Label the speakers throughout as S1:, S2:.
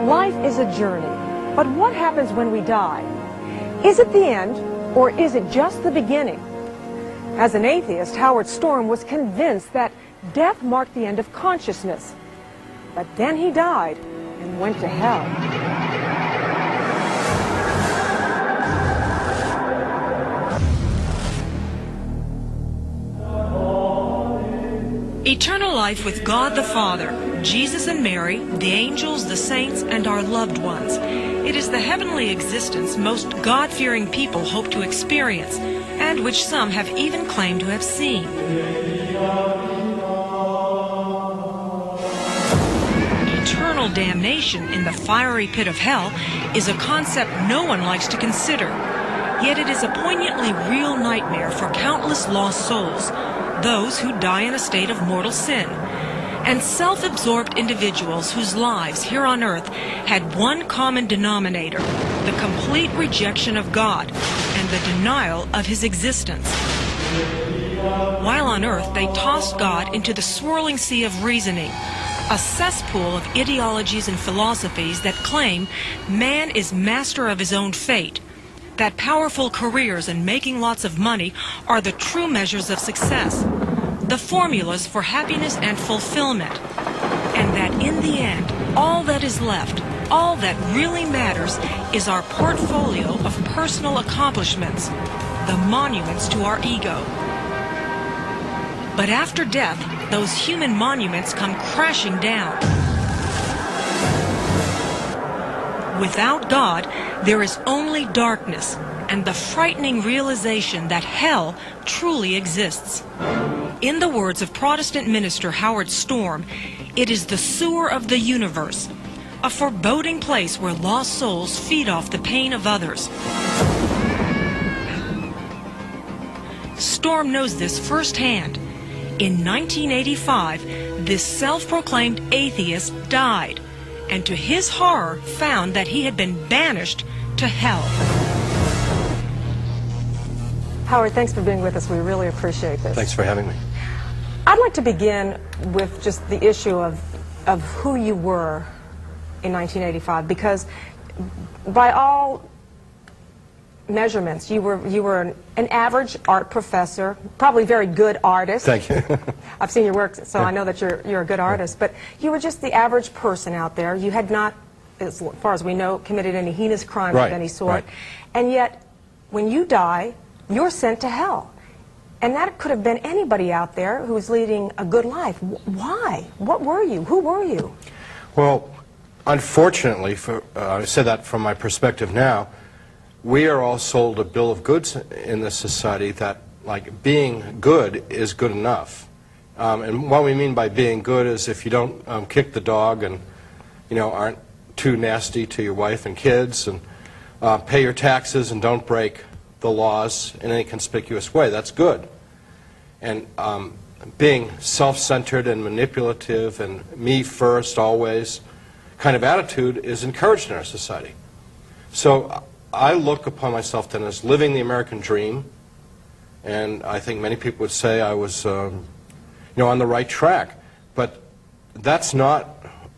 S1: Life is a journey, but what happens when we die? Is it the end, or is it just the beginning? As an atheist, Howard Storm was convinced that death marked the end of consciousness. But then he died and went to hell.
S2: Eternal life with God the Father, Jesus and Mary, the angels, the saints, and our loved ones. It is the heavenly existence most God-fearing people hope to experience, and which some have even claimed to have seen. Eternal damnation in the fiery pit of hell is a concept no one likes to consider. Yet it is a poignantly real nightmare for countless lost souls, those who die in a state of mortal sin, and self-absorbed individuals whose lives here on earth had one common denominator, the complete rejection of God and the denial of his existence. While on earth, they tossed God into the swirling sea of reasoning, a cesspool of ideologies and philosophies that claim man is master of his own fate, that powerful careers and making lots of money are the true measures of success, the formulas for happiness and fulfillment, and that in the end, all that is left, all that really matters, is our portfolio of personal accomplishments, the monuments to our ego. But after death, those human monuments come crashing down. Without God, there is only darkness and the frightening realization that hell truly exists. In the words of Protestant minister Howard Storm, it is the sewer of the universe, a foreboding place where lost souls feed off the pain of others. Storm knows this firsthand. In 1985, this self-proclaimed atheist died, and to his horror found that he had been banished to hell.
S1: Howard, thanks for being with us. We really appreciate this.
S3: Thanks for having me.
S1: I'd like to begin with just the issue of who you were in 1985, because by all measurements, you were an average art professor, probably very good artist.
S3: Thank you.
S1: I've seen your work, so I know that you're a good artist. But you were just the average person out there. You had not, as far as we know, committed any heinous crime of any sort.
S3: Right.
S1: And yet, when you die, you're sent to hell. And that could have been anybody out there who was leading a good life. Why? What were you? Who were you?
S3: Well, unfortunately, I say that from my perspective now, we are all sold a bill of goods in this society that, like, being good is good enough. And what we mean by being good is if you don't kick the dog and, you know, aren't too nasty to your wife and kids, and pay your taxes and don't break the laws in any conspicuous way, that's good. And being self-centered and manipulative and me first always kind of attitude is encouraged in our society. So I look upon myself then as living the American dream, and I think many people would say I was you know, on the right track. But that's not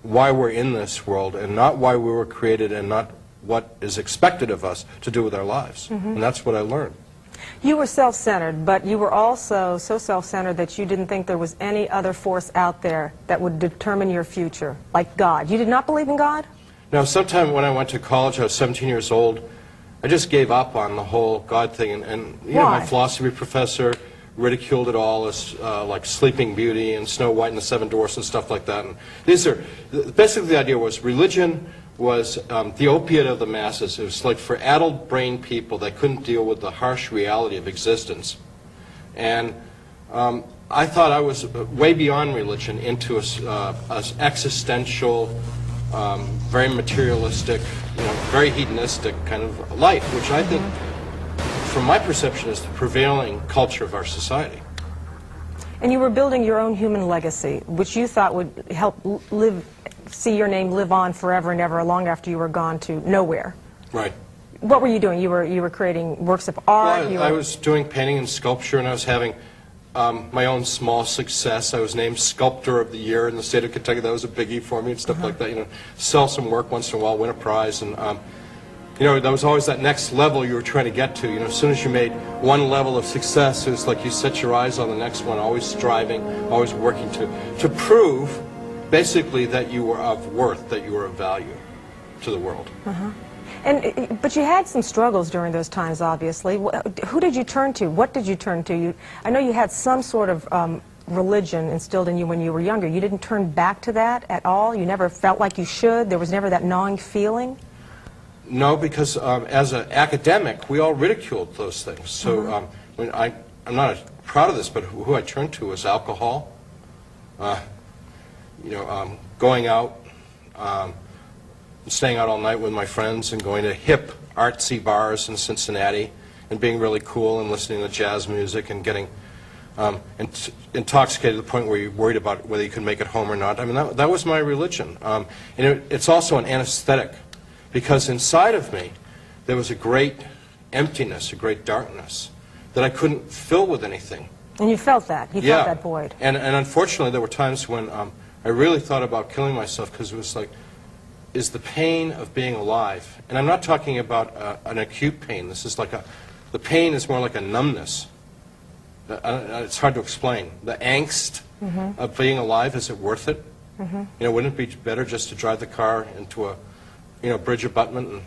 S3: why we're in this world, and not why we were created, and not what is expected of us to do with our lives. And that's what I learned.
S1: You were self-centered, but you were also so self-centered that you didn't think there was any other force out there that would determine your future, like God. You did not believe in God?
S3: Now, sometime when I went to college, I was 17 years old, I just gave up on the whole God thing, and you know, my philosophy professor ridiculed it all as like Sleeping Beauty and Snow White and the Seven Dwarfs and stuff like that. And these are, basically the idea was religion was the opiate of the masses. It was like for addled brain people that couldn't deal with the harsh reality of existence. And I thought I was way beyond religion, into a existential, very materialistic, you know, very hedonistic kind of life, which I think, from my perception, is the prevailing culture of our society.
S1: And you were building your own human legacy, which you thought would help see your name live on forever and ever, long after you were gone to nowhere.
S3: Right.
S1: What were you doing? You were creating works of art?
S3: Well, I was doing painting and sculpture, and I was having my own small success. I was named Sculptor of the Year in the state of Kentucky. That was a biggie for me and stuff like that. You know, sell some work once in a while, win a prize, and you know, there was always that next level you were trying to get to. You know, as soon as you made one level of success, it was like you set your eyes on the next one, always striving, always working to prove, basically, that you were of worth, that you were of value to the world.
S1: But you had some struggles during those times, obviously. Who did you turn to? What did you turn to? I know you had some sort of religion instilled in you when you were younger. You didn't turn back to that at all? You never felt like you should? There was never that gnawing feeling?
S3: No, because as an academic, we all ridiculed those things. So when I'm not proud of this, but who I turned to was alcohol, you know, going out, staying out all night with my friends and going to hip artsy bars in Cincinnati and being really cool and listening to jazz music and getting intoxicated to the point where you're worried about whether you could make it home or not. I mean, that was my religion. And it's also an anesthetic, because inside of me there was a great emptiness, a great darkness that I couldn't fill with anything.
S1: And you felt that? You felt that void?
S3: And unfortunately there were times when I really thought about killing myself, because it was like, is the pain of being alive, and I'm not talking about an acute pain. This is like the pain is more like a numbness. It's hard to explain. The angst of being alive, is it worth it? You know, wouldn't it be better just to drive the car into a, you know, bridge abutment and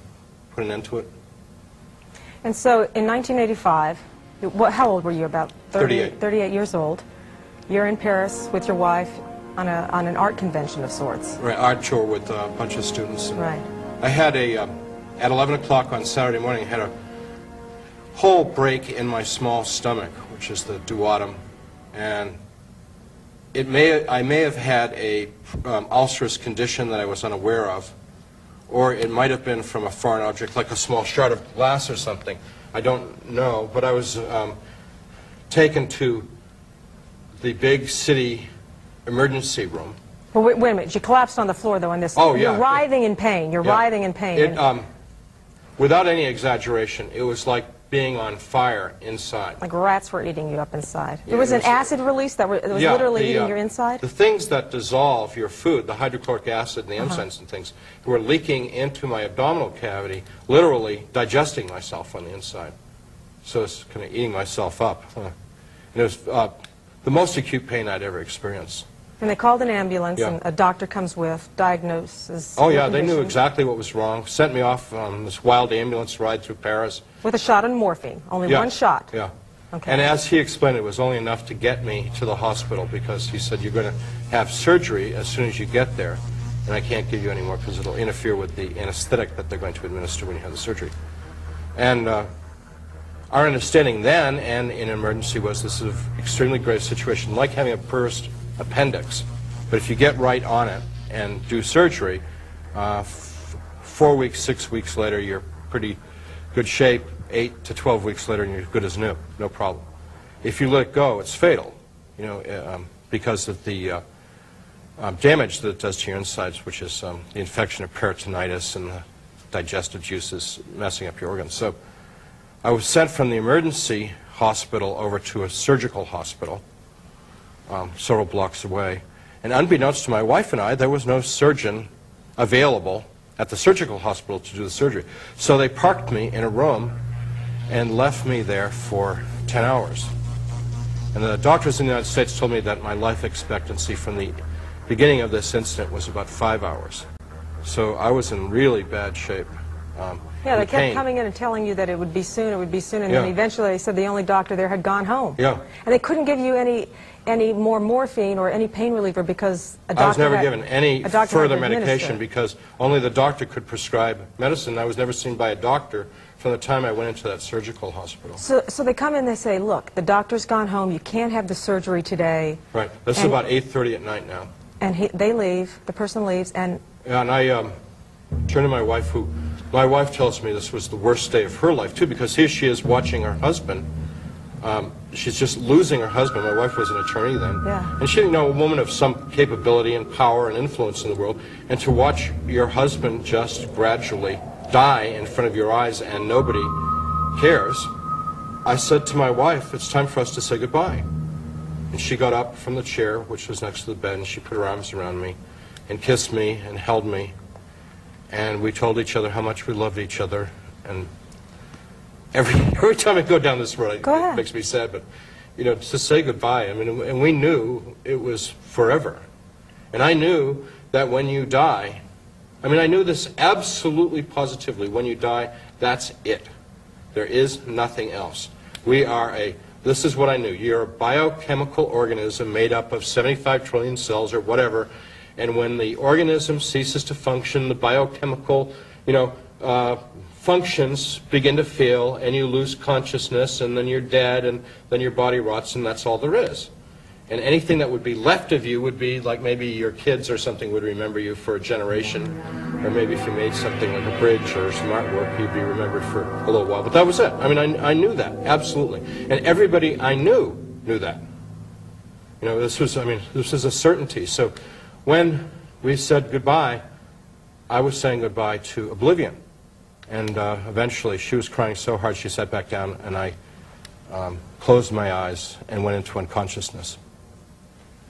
S3: put an end to it?
S1: And so in 1985, how old were you? About
S3: 38.
S1: 38 years old. You're in Paris with your wife on an art convention of sorts.
S3: Right, art tour with a bunch of students.
S1: Right.
S3: I had at 11 o'clock on Saturday morning, I had a whole break in my small stomach, which is the duodenum, and I may have had a ulcerous condition that I was unaware of, or it might have been from a foreign object, like a small shard of glass or something. I don't know, but I was taken to the big city emergency room.
S1: Well, wait a minute. You collapsed on the floor, though, on this.
S3: Oh, yeah.
S1: You're writhing in pain. You're writhing in pain.
S3: Without any exaggeration, it was like being on fire inside.
S1: Like rats were eating you up inside. There was an acid release that was literally eating your inside?
S3: The things that dissolve your food, the hydrochloric acid and the enzymes and things, were leaking into my abdominal cavity, literally digesting myself on the inside. So it's kind of eating myself up. And it was the most acute pain I'd ever experienced.
S1: And they called an ambulance, and a doctor comes with, diagnoses.
S3: Oh, yeah, they knew exactly what was wrong. Sent me off on this wild ambulance ride through Paris.
S1: With a shot of morphine, only one shot.
S3: Yeah.
S1: Okay.
S3: And as he explained, it was only enough to get me to the hospital, because he said, you're going to have surgery as soon as you get there, and I can't give you any more because it'll interfere with the anesthetic that they're going to administer when you have the surgery. And our understanding then, and in emergency, was this is an extremely grave situation, like having a burst appendix. But if you get right on it and do surgery, 4 weeks, 6 weeks later, you're pretty good shape. 8 to 12 weeks later, and you're good as new, no problem. If you let it go, it's fatal, you know, because of the damage that it does to your insides, which is the infection of peritonitis and the digestive juices messing up your organs. So I was sent from the emergency hospital over to a surgical hospital several blocks away. And unbeknownst to my wife and I, there was no surgeon available at the surgical hospital to do the surgery. So they parked me in a room and left me there for 10 hours. And the doctors in the United States told me that my life expectancy from the beginning of this incident was about 5 hours. So I was in really bad shape.
S1: Yeah, they kept coming in and telling you that it would be soon, and then eventually they said the only doctor there had gone home.
S3: Yeah.
S1: And they couldn't give you any more morphine or any pain reliever because a doctor
S3: I was never given any further medication because only the doctor could prescribe medicine. I was never seen by a doctor from the time I went into that surgical hospital.
S1: So they come in and they say, look, the doctor's gone home, you can't have the surgery today.
S3: Right. This is about 8:30 at night now.
S1: And they leave, the person leaves, and...
S3: Yeah, and I turned to my wife, my wife tells me this was the worst day of her life, too, because here she is watching her husband. She's just losing her husband. My wife was an attorney then.
S1: Yeah.
S3: And she, you know, a woman of some capability and power and influence in the world, and to watch your husband just gradually die in front of your eyes and nobody cares, I said to my wife, it's time for us to say goodbye. And she got up from the chair, which was next to the bed, and she put her arms around me and kissed me and held me. And we told each other how much we loved each other. And every time I go down this road, it makes me sad, but, you know, to say goodbye, I mean, and we knew it was forever. And I knew that when you die, I mean, I knew this absolutely positively, when you die, that's it. There is nothing else. We are this is what I knew, you're a biochemical organism made up of 75 trillion cells or whatever, and when the organism ceases to function, the biochemical, you know, functions begin to fail, and you lose consciousness, and then you're dead, and then your body rots, and that's all there is. And anything that would be left of you would be like maybe your kids or something would remember you for a generation, or maybe if you made something like a bridge or some artwork, you'd be remembered for a little while. But that was it. I mean, I knew that, absolutely. And everybody I knew that. You know, this was a certainty. So when we said goodbye, I was saying goodbye to oblivion. And eventually she was crying so hard she sat back down, and I closed my eyes and went into unconsciousness.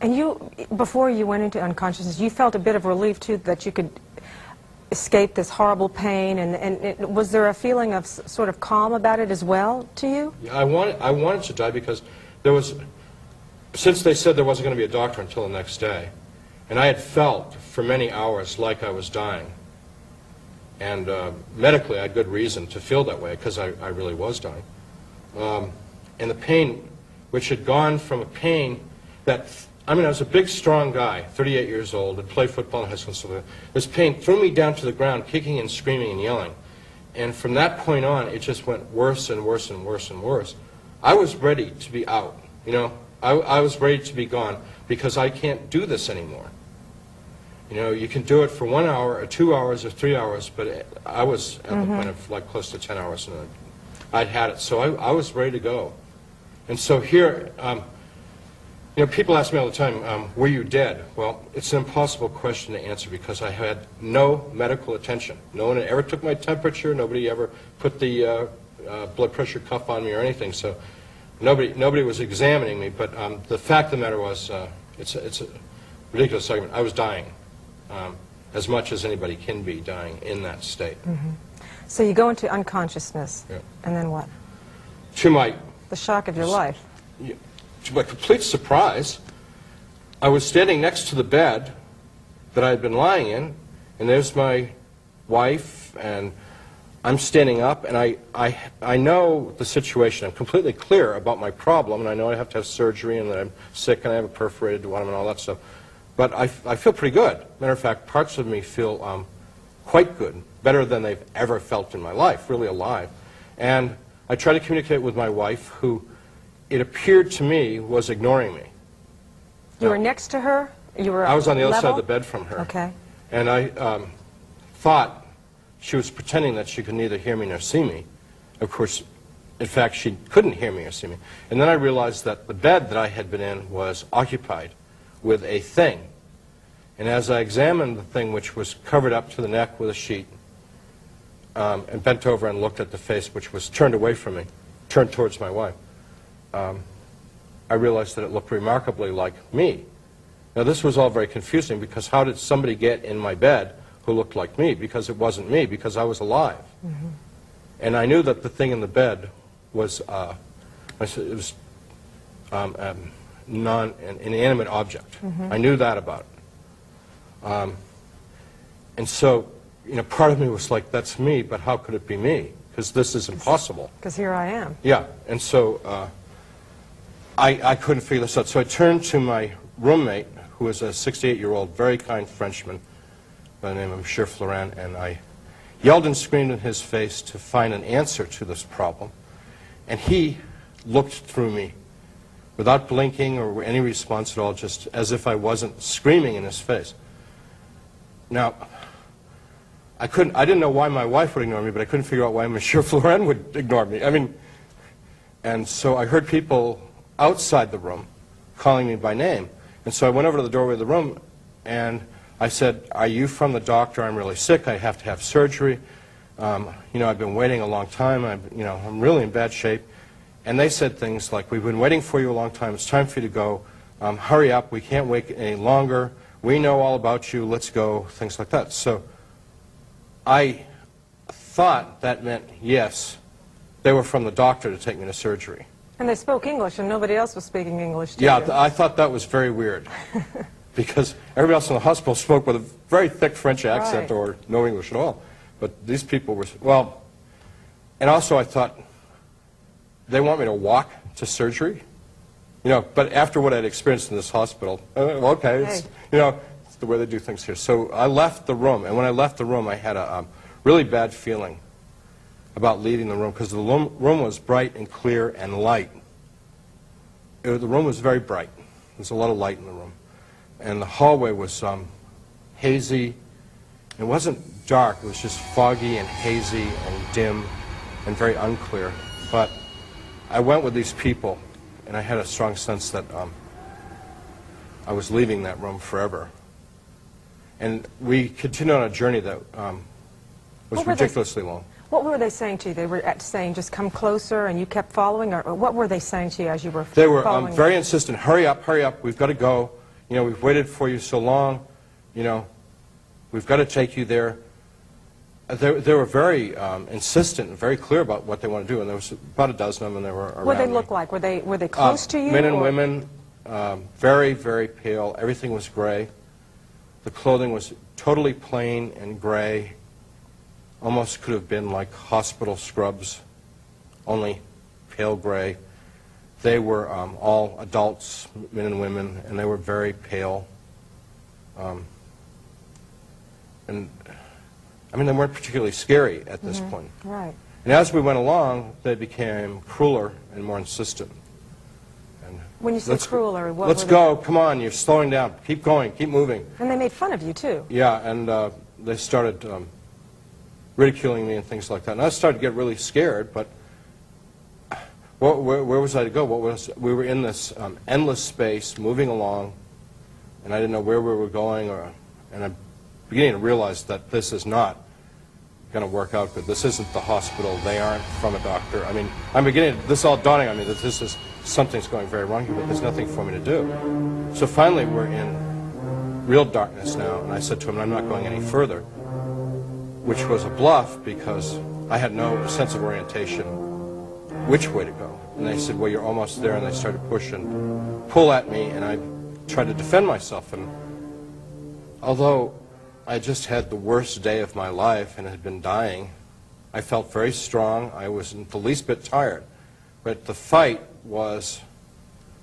S1: And you, before you went into unconsciousness, you felt a bit of relief, too, that you could escape this horrible pain, and was there a feeling of sort of calm about it as well to you?
S3: Yeah, I wanted to die because there was, since they said there wasn't going to be a doctor until the next day, and I had felt for many hours like I was dying. And medically, I had good reason to feel that way, because I really was dying. And the pain, which had gone from a pain that, I mean, I was a big, strong guy, 38 years old, had played football in high school and stuff like that. This pain threw me down to the ground, kicking and screaming and yelling. And from that point on, it just went worse and worse and worse and worse. I was ready to be out, you know. I was ready to be gone, because I can't do this anymore. You know, you can do it for 1 hour or 2 hours or 3 hours, but I was at the point of like close to 10 hours, and I'd had it. So I was ready to go. And so here, you know, people ask me all the time, were you dead? Well, it's an impossible question to answer, because I had no medical attention. No one ever took my temperature. Nobody ever put the blood pressure cuff on me or anything. So nobody was examining me. But the fact of the matter was, it's a ridiculous argument. I was dying. As much as anybody can be dying in that state.
S1: So you go into unconsciousness, and then what?
S3: To
S1: the shock of your life.
S3: To my complete surprise, I was standing next to the bed that I had been lying in, and there's my wife, and I'm standing up, and I know the situation. I'm completely clear about my problem, and I know I have to have surgery, and that I'm sick, and I have a perforated duodenum and all that stuff. But I feel pretty good. Matter of fact, parts of me feel quite good, better than they've ever felt in my life, really alive. And I try to communicate with my wife, who, it appeared to me, was ignoring me.
S1: You were next to her? You were
S3: I was on the other
S1: level?
S3: side of the bed from her.
S1: Okay.
S3: And I thought she was pretending that she could neither hear me nor see me. Of course, in fact, she couldn't hear me or see me. And then I realized that the bed that I had been in was occupied with a thing. And as I examined the thing, which was covered up to the neck with a sheet, and bent over and looked at the face, which was turned away from me, turned towards my wife, I realized that it looked remarkably like me. Now, this was all very confusing, because how did somebody get in my bed who looked like me? Because it wasn't me, because I was alive. And I knew that the thing in the bed was, an inanimate object. I knew that about it. And so, you know, part of me was like, that's me, but how could it be me? Because this is impossible.
S1: Because here I am.
S3: Yeah, and so I couldn't figure this out. So I turned to my roommate, who was a 68-year-old, very kind Frenchman by the name of Monsieur Florent, and I yelled and screamed in his face to find an answer to this problem. And he looked through me without blinking or any response at all, just as if I wasn't screaming in his face. Now, I didn't know why my wife would ignore me, but I couldn't figure out why Monsieur Florent would ignore me. I mean, and so I heard people outside the room calling me by name. And so I went over to the doorway of the room, and I said, are you from the doctor? I'm really sick. I have to have surgery. You know, I've been waiting a long time. I'm really in bad shape. And they said things like, we've been waiting for you a long time, it's time for you to go, hurry up, we can't wait any longer, we know all about you, let's go, things like that. So I thought that meant, yes, they were from the doctor to take me to surgery.
S1: And they spoke English, and nobody else was speaking English to
S3: Yeah,
S1: you.
S3: I thought that was very weird, because everybody else in the hospital spoke with a very thick French accent,
S1: Right.
S3: or no English at all. But these people were, well, and also I thought, they want me to walk to surgery? You know, but after what I'd experienced in this hospital, okay, it's, you know, it's the way they do things here. So I left the room, and when I left the room, I had a really bad feeling about leaving the room, because the room was bright and clear and light. The room was very bright. There was a lot of light in the room. And the hallway was hazy. It wasn't dark, it was just foggy and hazy and dim and very unclear. But I went with these people, and I had a strong sense that I was leaving that room forever. And we continued on a journey that was ridiculously long.
S1: What were they saying to you? They were saying, just come closer, and you kept following? Or what were they saying to you as you were
S3: They were
S1: following
S3: very insistent, hurry up, we've got to go. You know, we've waited for you so long, you know, we've got to take you there. They were very insistent and very clear about what they want to do, and there was about a dozen of them, and they were around
S1: What did they
S3: me.
S1: look like? Were they close to you?
S3: Men and
S1: or?
S3: women, very, very pale. Everything was gray. The clothing was totally plain and gray. Almost could have been like hospital scrubs, only pale gray. They were all adults, men and women, and they were very pale. And I mean, they weren't particularly scary at this point.
S1: Right.
S3: And as we went along, they became crueler and more insistent. And
S1: When you say crueler, what
S3: let's
S1: were
S3: go, come on, you're slowing down, keep going, keep moving.
S1: And they made fun of you, too.
S3: Yeah, and they started ridiculing me and things like that. And I started to get really scared, but where was I to go? We were in this endless space, moving along, and I didn't know where we were going, and I'm beginning to realize that this is not going to work out good. This isn't the hospital. They aren't from a doctor. I mean, I'm beginning, this is all dawning on me that this is, something's going very wrong here, but there's nothing for me to do. So finally, we're in real darkness now, and I said to him, I'm not going any further, which was a bluff because I had no sense of orientation which way to go. And they said, well, you're almost there, and they started pull at me, and I tried to defend myself. And although I just had the worst day of my life and had been dying, I felt very strong. I wasn't the least bit tired. But the fight was,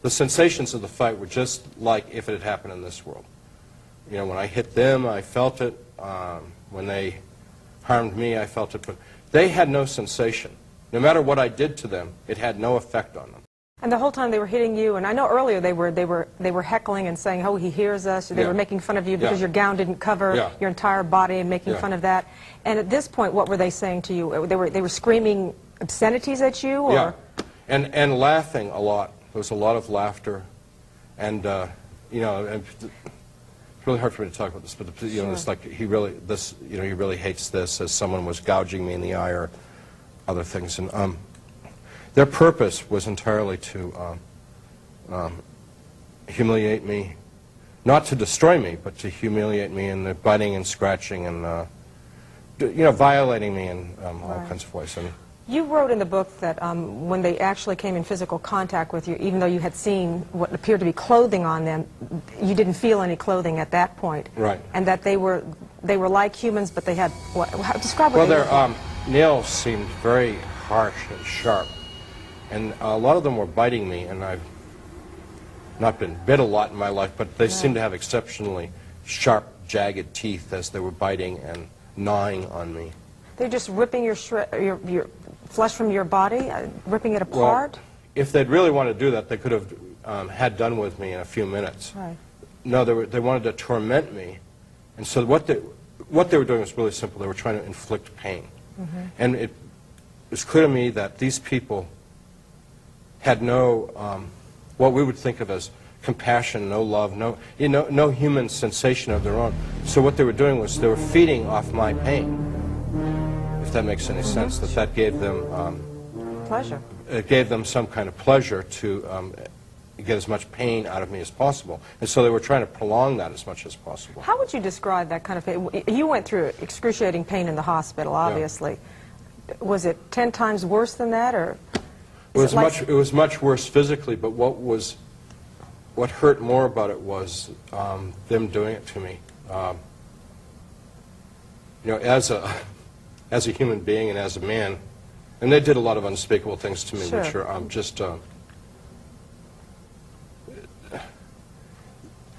S3: the sensations of the fight were just like if it had happened in this world. You know, when I hit them, I felt it. When they harmed me, I felt it. But they had no sensation. No matter what I did to them, it had no effect on them.
S1: And the whole time they were hitting you, and I know earlier they were heckling and saying, oh, he hears us. They were making fun of you because your gown didn't cover your entire body and making fun of that. And at this point, what were they saying to you? They were screaming obscenities at you? Or?
S3: Yeah, and laughing a lot. There was a lot of laughter. And, you know, and it's really hard for me to talk about this, but, you know, it's like he really hates this, as someone was gouging me in the eye or other things. And their purpose was entirely to humiliate me, not to destroy me, but to humiliate me, and they're biting and scratching and, you know, violating me in all kinds of ways. And
S1: you wrote in the book that when they actually came in physical contact with you, even though you had seen what appeared to be clothing on them, you didn't feel any clothing at that point.
S3: Right.
S1: And that they were like humans, but they had what? Describe what they looked like.
S3: Nails seemed very harsh and sharp. And a lot of them were biting me, and I've not been bit a lot in my life, but they seemed to have exceptionally sharp, jagged teeth as they were biting and gnawing on me.
S1: They're just ripping your flesh from your body, ripping it apart?
S3: Well, if they'd really wanted to do that, they could have had done with me in a few minutes.
S1: Right.
S3: No, they wanted to torment me. And so what they were doing was really simple. They were trying to inflict pain. And it was clear to me that these people had no, what we would think of as compassion, no love, no human sensation of their own. So what they were doing was they were feeding off my pain, if that makes any sense, that gave them
S1: pleasure.
S3: It gave them some kind of pleasure to get as much pain out of me as possible. And so they were trying to prolong that as much as possible.
S1: How would you describe that kind of pain? You went through excruciating pain in the hospital, obviously. Yeah. Was it 10 times worse than that, or?
S3: It was much worse physically, but what hurt more about it was them doing it to me. You know, as a human being and as a man, and they did a lot of unspeakable things to me, which are just.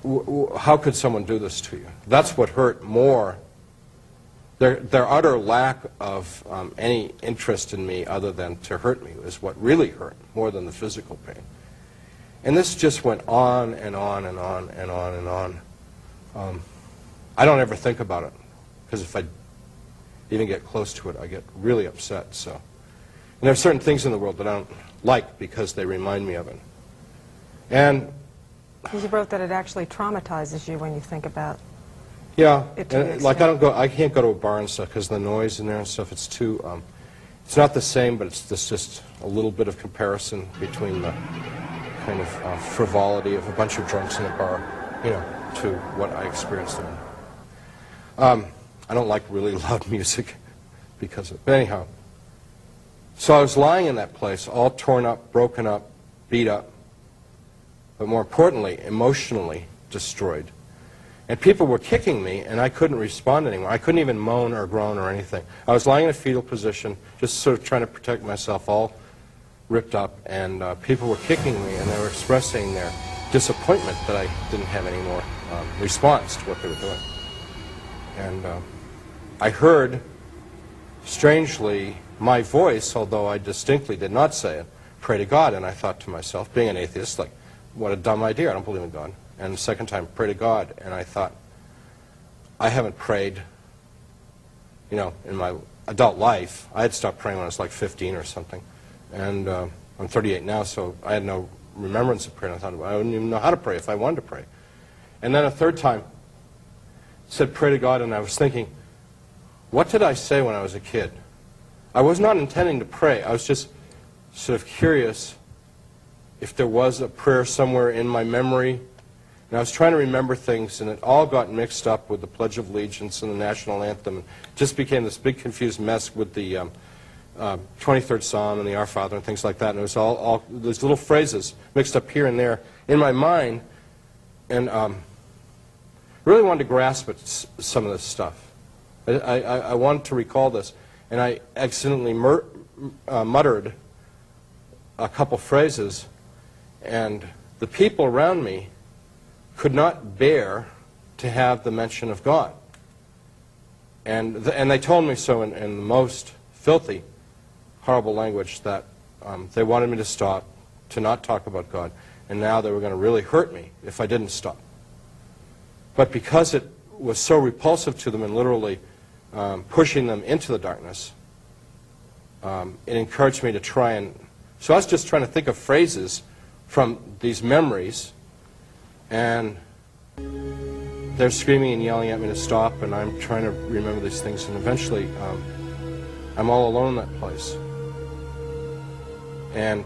S3: How could someone do this to you? That's what hurt more. Their utter lack of any interest in me other than to hurt me is what really hurt, more than the physical pain. And this just went on and on and on and on and on. I don't ever think about it, because if I even get close to it, I get really upset. So, and there are certain things in the world that I don't like because they remind me of it. And
S1: you wrote that it actually traumatizes you when you think about.
S3: Yeah, and like I can't go to a bar and stuff because the noise in there and stuff. It's too. It's not the same, but it's just a little bit of comparison between the kind of frivolity of a bunch of drunks in a bar, you know, to what I experienced there. I don't like really loud music because of it. But anyhow, so I was lying in that place, all torn up, broken up, beat up, but more importantly, emotionally destroyed. And people were kicking me, and I couldn't respond anymore. I couldn't even moan or groan or anything. I was lying in a fetal position, just sort of trying to protect myself, all ripped up, and people were kicking me, and they were expressing their disappointment that I didn't have any more response to what they were doing. And I heard, strangely, my voice, although I distinctly did not say it, pray to God, and I thought to myself, being an atheist, like, what a dumb idea, I don't believe in God. And the second time, pray to God, and I thought, I haven't prayed, you know, in my adult life. I had stopped praying when I was like 15 or something, and I'm 38 now, so I had no remembrance of prayer, and I thought, I wouldn't even know how to pray if I wanted to pray. And then a third time, said pray to God, and I was thinking, what did I say when I was a kid? I was not intending to pray. I was just sort of curious if there was a prayer somewhere in my memory. And I was trying to remember things, and it all got mixed up with the Pledge of Allegiance and the National Anthem. It just became this big confused mess with the 23rd Psalm and the Our Father and things like that. And it was all those little phrases mixed up here and there in my mind. And really wanted to grasp at some of this stuff. I wanted to recall this. And I accidentally muttered a couple phrases, and the people around me could not bear to have the mention of God. And they told me so in the most filthy, horrible language that they wanted me to stop, to not talk about God, and now they were going to really hurt me if I didn't stop. But because it was so repulsive to them and literally pushing them into the darkness, it encouraged me to try and... So I was just trying to think of phrases from these memories, and they're screaming and yelling at me to stop, and I'm trying to remember these things, and eventually I'm all alone in that place. And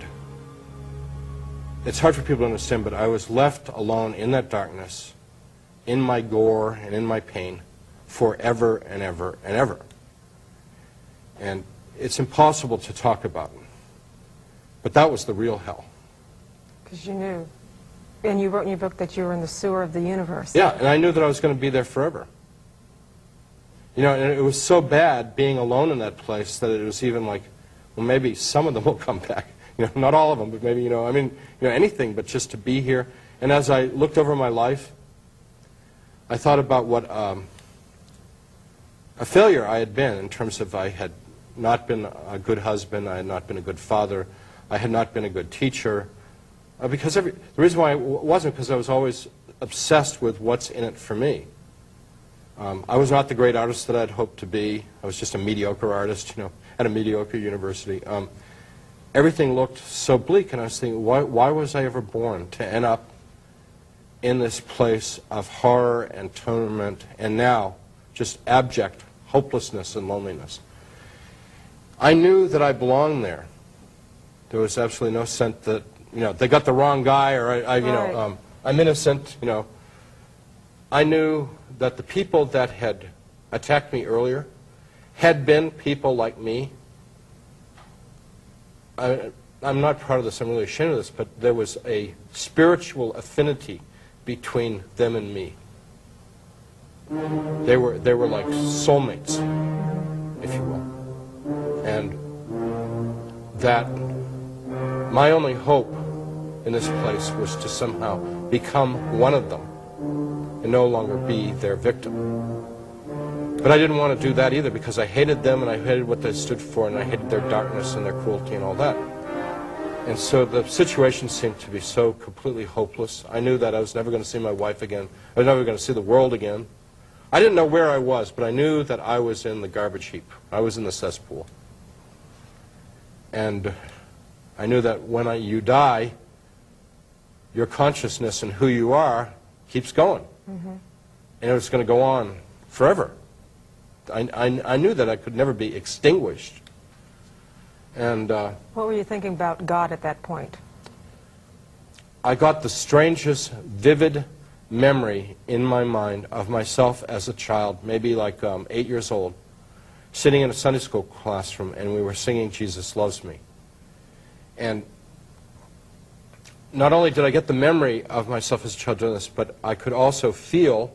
S3: it's hard for people to understand, but I was left alone in that darkness, in my gore and in my pain, forever and ever and ever. And it's impossible to talk about it. But that was the real hell.
S1: Because you knew. And you wrote in your book that you were in the sewer of the universe.
S3: Yeah, and I knew that I was going to be there forever. You know, and it was so bad being alone in that place that it was even like, well, maybe some of them will come back. You know, not all of them, but maybe, you know, I mean, you know, anything but just to be here. And as I looked over my life, I thought about what a failure I had been in terms of I had not been a good husband, I had not been a good father, I had not been a good teacher. Because the reason why I wasn't because I was always obsessed with what's in it for me. I was not the great artist that I'd hoped to be. I was just a mediocre artist, you know, at a mediocre university. Everything looked so bleak, and I was thinking, why was I ever born to end up in this place of horror and torment, and now just abject hopelessness and loneliness? I knew that I belonged there, There was absolutely no sense that, they got the wrong guy, or I'm innocent, I knew that the people that had attacked me earlier had been people like me. I'm not proud of this, I'm really ashamed of this, but there was a spiritual affinity between them and me. They were like soulmates, if you will. And that my only hope in this place was to somehow become one of them and no longer be their victim. But I didn't want to do that either, because I hated them and I hated what they stood for, and I hated their darkness and their cruelty and all that. And so the situation seemed to be so completely hopeless. I knew that I was never going to see my wife again. I was never going to see the world again. I didn't know where I was, but I knew that I was in the garbage heap. I was in the cesspool. And I knew that when you die, your consciousness and who you are keeps going. Mm-hmm. And it was going to go on forever. I knew that I could never be extinguished. And
S1: what were you thinking about God at that point?
S3: I got the strangest, vivid memory in my mind of myself as a child, maybe like 8 years old, sitting in a Sunday school classroom, and we were singing Jesus Loves Me. And not only did I get the memory of myself as a child doing this, but I could also feel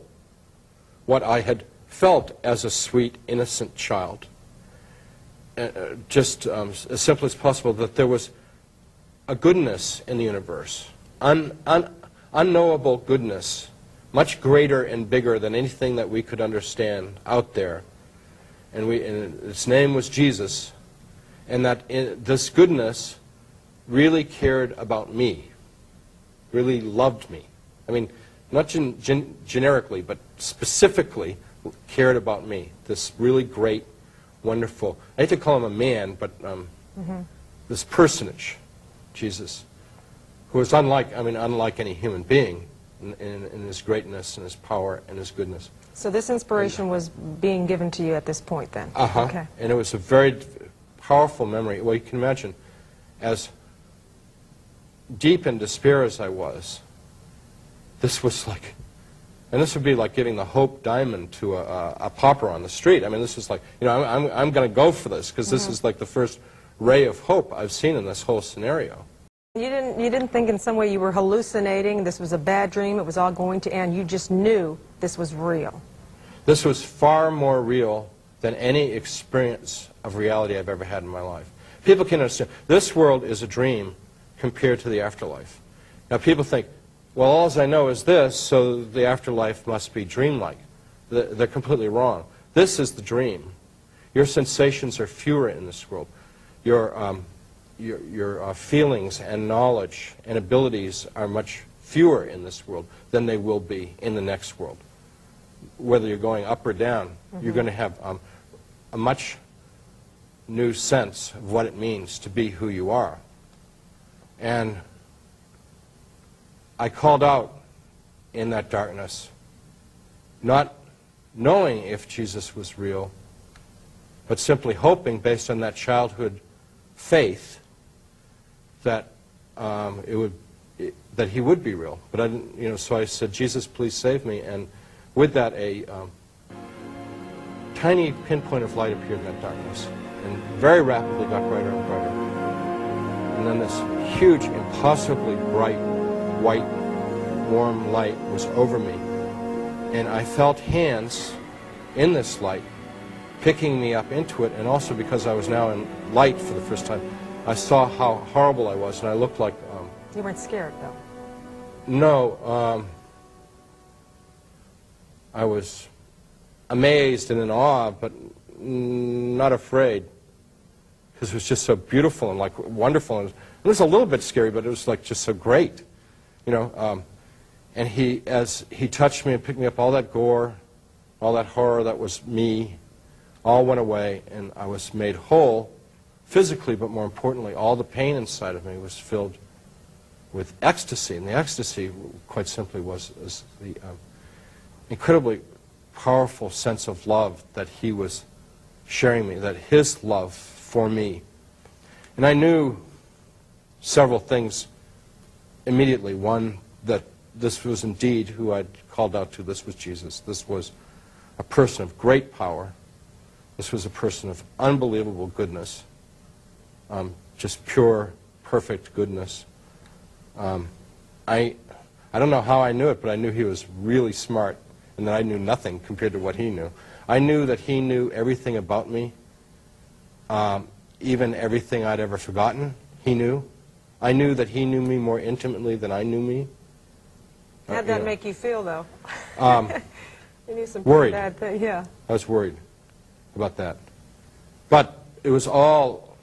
S3: what I had felt as a sweet, innocent child. Just as simple as possible, that there was a goodness in the universe, unknowable goodness, much greater and bigger than anything that we could understand out there. And its name was Jesus, and that this goodness really cared about me, really loved me. I mean, not generically, but specifically cared about me. This really great, wonderful, I hate to call him a man, but this personage, Jesus, who was unlike any human being in his greatness and his power and his goodness.
S1: So this inspiration was being given to you at this point then?
S3: Uh-huh.
S1: Okay.
S3: And it was a very powerful memory. Well, you can imagine, as deep in despair as I was, this was like, and this would be like giving the Hope Diamond to a pauper on the street. I mean, this is like, I'm going to go for this, because this is like the first ray of hope I've seen in this whole scenario.
S1: You didn't think in some way you were hallucinating, this was a bad dream, it was all going to end. You just knew this was real.
S3: This was far more real than any experience of reality I've ever had in my life. People can understand, this world is a dream compared to the afterlife. Now people think, well, all I know is this, so the afterlife must be dreamlike. They're completely wrong. This is the dream. Your sensations are fewer in this world. Your feelings and knowledge and abilities are much fewer in this world than they will be in the next world. Whether you're going up or down, you're going to have a much new sense of what it means to be who you are. And I called out in that darkness, not knowing if Jesus was real, but simply hoping, based on that childhood faith, that that he would be real. But I didn't, so I said, Jesus, please save me. And with that, a tiny pinpoint of light appeared in that darkness, and very rapidly got brighter and brighter. And then this huge, impossibly bright, white, warm light was over me. And I felt hands in this light picking me up into it, and also because I was now in light for the first time, I saw how horrible I was, and I looked like...
S1: You weren't scared, though?
S3: No. I was amazed and in awe, but not afraid, because it was just so beautiful and like wonderful. And it was a little bit scary, but it was like just so great, and as he touched me and picked me up, all that gore, all that horror that was me, all went away, and I was made whole physically, but more importantly, all the pain inside of me was filled with ecstasy. And the ecstasy, quite simply, was the incredibly powerful sense of love that he was sharing me, that his love for me. And I knew several things immediately. One, that this was indeed who I'd called out to. This was Jesus. This was a person of great power. This was a person of unbelievable goodness, just pure, perfect goodness. I don't know how I knew it, but I knew he was really smart and that I knew nothing compared to what he knew. I knew that he knew everything about me, even everything I'd ever forgotten, he knew. I knew that he knew me more intimately than I knew me.
S1: How'd that make you feel, though? You knew some
S3: worried.
S1: bad thing, yeah.
S3: I was worried about that. But it was all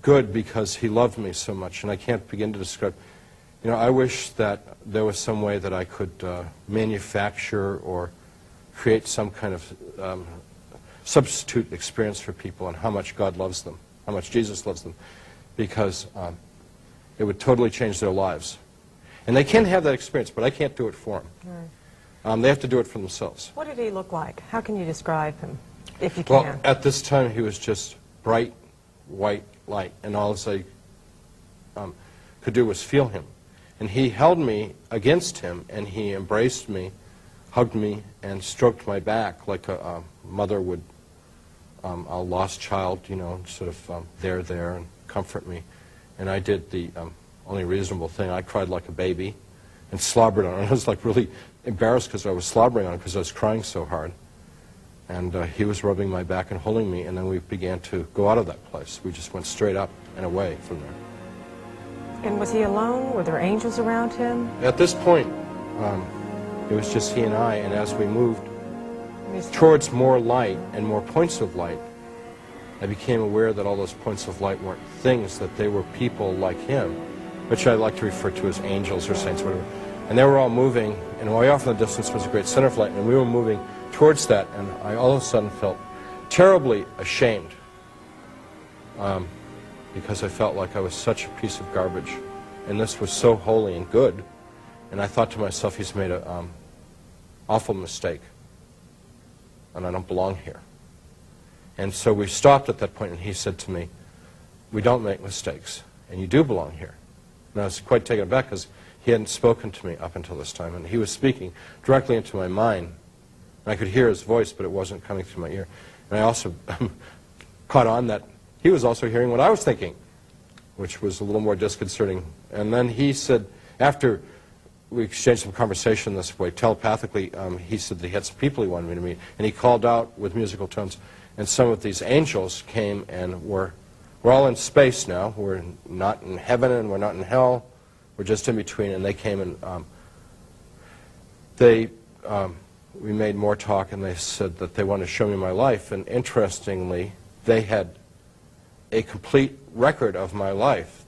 S3: good because he loved me so much, and I can't begin to describe. You know, I wish that there was some way that I could manufacture or create some kind of substitute experience for people on how much God loves them, how much Jesus loves them, because it would totally change their lives. And they can have that experience, but I can't do it for them. Right. They have to do it for themselves.
S1: What did he look like? How can you describe him, if you can?
S3: Well, at this time he was just bright, white light, and all I could do was feel him. And he held me against him, and he embraced me, hugged me, and stroked my back like a mother would a lost child, you know, sort of there, and comfort me. And I did the only reasonable thing. I cried like a baby and slobbered on it. I was like really embarrassed because I was slobbering on it because I was crying so hard. And he was rubbing my back and holding me, and then we began to go out of that place. We just went straight up and away from there.
S1: And was he alone? Were there angels around him?
S3: At this point, it was just he and I, and as we moved towards more light and more points of light, I became aware that all those points of light weren't things, that they were people like him, which I like to refer to as angels or saints, whatever. And they were all moving, and way off in the distance was a great center of light, and we were moving towards that, and I all of a sudden felt terribly ashamed because I felt like I was such a piece of garbage, and this was so holy and good, and I thought to myself, he's made an awful mistake, and I don't belong here. And so we stopped at that point, and he said to me, we don't make mistakes, and you do belong here. And I was quite taken aback because he hadn't spoken to me up until this time, and he was speaking directly into my mind. And I could hear his voice, but it wasn't coming through my ear. And I also caught on that he was also hearing what I was thinking, which was a little more disconcerting. And then he said, after we exchanged some conversation this way, telepathically, he said that he had some people he wanted me to meet. And he called out with musical tones, and some of these angels came, and we're all in space now. We're not in heaven and we're not in hell. We're just in between, and they came and we made more talk, and they said that they wanted to show me my life. And interestingly, they had a complete record of my life,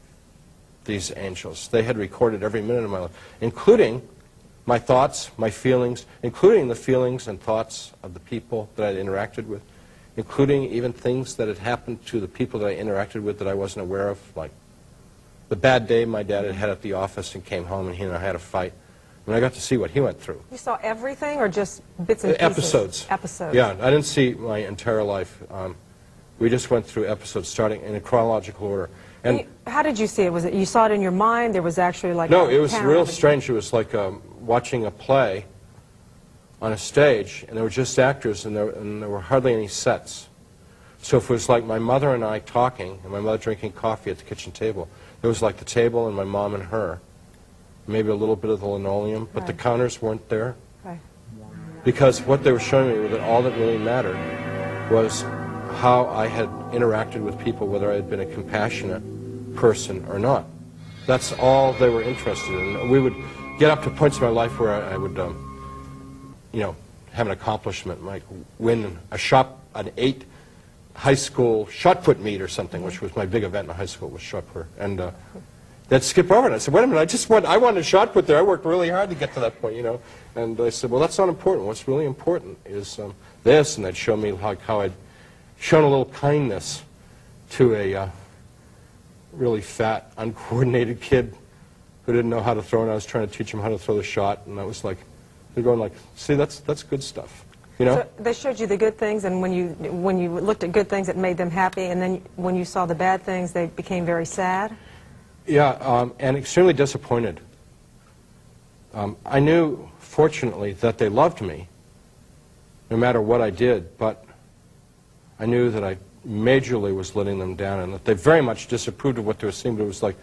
S3: these angels. They had recorded every minute of my life, including my thoughts, my feelings, including the feelings and thoughts of the people that I'd interacted with, including even things that had happened to the people that I interacted with that I wasn't aware of, like the bad day my dad had had at the office and came home and he and I had a fight. And I got to see what he went through. You
S1: saw everything or just bits and pieces?
S3: Episodes.
S1: Episodes.
S3: Yeah, I didn't see my entire life. We just went through episodes starting in a chronological order. And
S1: how did you see it? Was it you saw it in your mind? There was actually like
S3: no, it was real strange. It was like watching a play on a stage, and there were just actors, and there were hardly any sets. So if it was like my mother and I talking, and my mother drinking coffee at the kitchen table, there was like the table and my mom and her, maybe a little bit of the linoleum, but the counters weren't there.
S1: Right.
S3: Because what they were showing me was that all that really mattered was how I had interacted with people, whether I had been a compassionate person or not. That's all they were interested in. We would get up to points in my life where I would, you know, have an accomplishment, like win an 8 high school shot put meet or something, which was my big event in high school, was shot put. And they'd skip over it. I said, wait a minute, I wanted a shot put there. I worked really hard to get to that point, you know. And I said, well, that's not important. What's really important is this. And they'd show me how I'd shown a little kindness to a really fat, uncoordinated kid who didn't know how to throw, and I was trying to teach him how to throw the shot. And I was like, they're going like, see, that's good stuff. You know?
S1: So they showed you the good things, and when you looked at good things, it made them happy, and then when you saw the bad things, they became very sad?
S3: Yeah, and extremely disappointed. I knew, fortunately, that they loved me, no matter what I did, but I knew that I majorly was letting them down, and that they very much disapproved of what they were seeing. But it was like,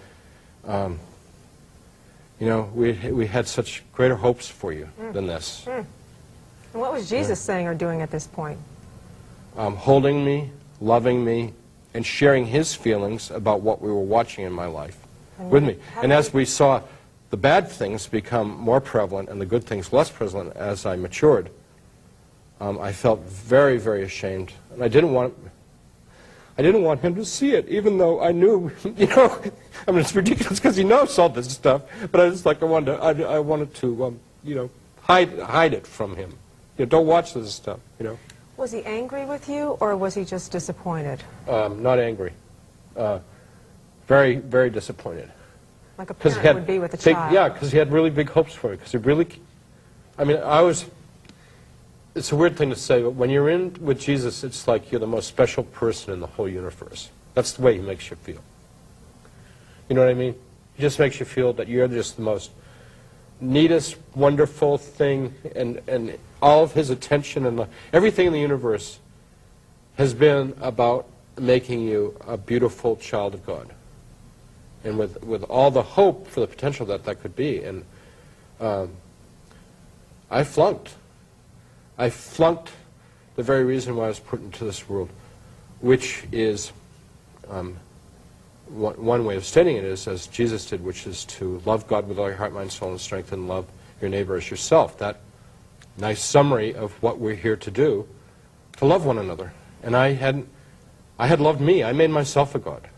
S3: you know, we had such greater hopes for you than this.
S1: And what was Jesus saying or doing at this point?
S3: Holding me, loving me, and sharing his feelings about what we were watching in my life with me. And as we saw the bad things become more prevalent and the good things less prevalent as I matured, I felt very, very ashamed, and I didn't want him to see it, even though I knew, you know, I mean, it's ridiculous because he knows all this stuff, but I just like, I wanted to, you know, hide it from him. You know, don't watch this stuff, you know.
S1: Was he angry with you, or was he just disappointed?
S3: Not angry. Very, very disappointed.
S1: Like a parent would be with a child.
S3: Yeah, because he had really big hopes for me. Because he really, I mean, it's a weird thing to say, but when you're in with Jesus, it's like you're the most special person in the whole universe. That's the way he makes you feel. You know what I mean? He just makes you feel that you're just the most neatest, wonderful thing, and all of his attention and everything in the universe has been about making you a beautiful child of God. And with all the hope for the potential that could be. And I flunked. I flunked the very reason why I was put into this world, which is, one way of stating it is, as Jesus did, which is to love God with all your heart, mind, soul, and strength, and love your neighbor as yourself. That nice summary of what we're here to do, to love one another. And I had loved me. I made myself a God.